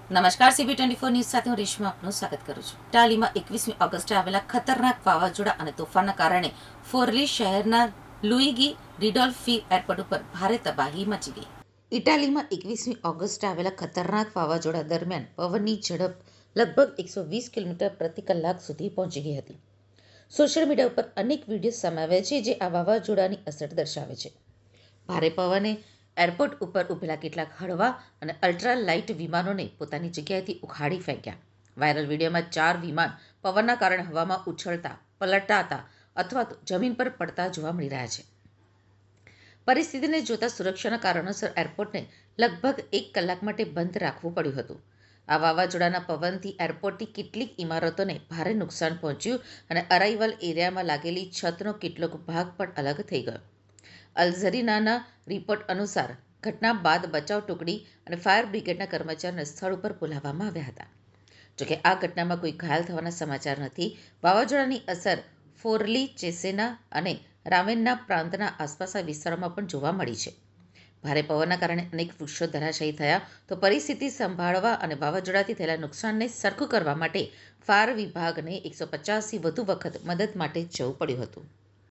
નમસ્કાર, CB24 news સાથે હું રેશમા આપનું સ્વાગત કરું છું. ઇટાલીમાં 21મી ઓગસ્ટે આવેલા ખતરનાક વાવાઝોડા અને તોફાનના કારણે ફોરલી શહેરના લુઇગી રિડોલ્ફી એરપોર્ટ ઉપર ભારે તબાહી મચી ગઈ. ઇટાલીમાં 21મી ઓગસ્ટે આવેલા ખતરનાક વાવાઝોડા દરમિયાન પવનની ઝડપ લગભગ 120 કિલોમીટર પ્રતિ કલાક સુધી પહોંચી ગઈ હતી. સોશિયલ મીડિયા ઉપર અનેક વિડીયો સામે આવ્યા છે જે આ વાવાઝોડાની અસર દર્શાવે છે. ભારે પવને એરપોર્ટ ઉપર ઉભેલા કેટલાક હળવા અને અલ્ટ્રા લાઇટ વિમાનોને પોતાની જગ્યાએથી ઉખાડી ફેંક્યા. વાયરલ વિડીયોમાં 4 વિમાન પવનના કારણે હવામાં ઉછળતા, પલટાતા અથવા તો જમીન પર પડતા જોવા મળી રહ્યા છે. પરિસ્થિતિને જોતા સુરક્ષાના કારણોસર એરપોર્ટને લગભગ 1 કલાક માટે બંધ રાખવું પડ્યું હતું. આ વાવાઝોડાના પવનથી એરપોર્ટની કેટલીક ઇમારતોને ભારે નુકસાન પહોંચ્યું અને અરાઇવલ એરિયામાં લાગેલી છતનો કેટલોક ભાગ પણ અલગ થઈ ગયો. અલ ઝરીનાના રિપોર્ટ અનુસાર ઘટના બાદ બચાવ ટુકડી અને ફાયર બ્રિગેડના કર્મચારીઓને સ્થળ ઉપર બોલાવવામાં આવ્યા હતા. જોકે આ ઘટનામાં કોઈ ઘાયલ થવાના સમાચાર નથી. વાવાઝોડાની અસર ફોરલી, ચેસેના અને રાવેન્ના પ્રાંતના આસપાસના વિસ્તારોમાં પણ જોવા મળી છે. ભારે પવનના કારણે અનેક વૃક્ષો ધરાશાયી થયા તો પરિસ્થિતિ સંભાળવા અને વાવાઝોડાથી થયેલા નુકસાનને સરખું કરવા માટે ફાયર વિભાગને 150થી વધુ વખત મદદ માટે જવું પડ્યું હતું.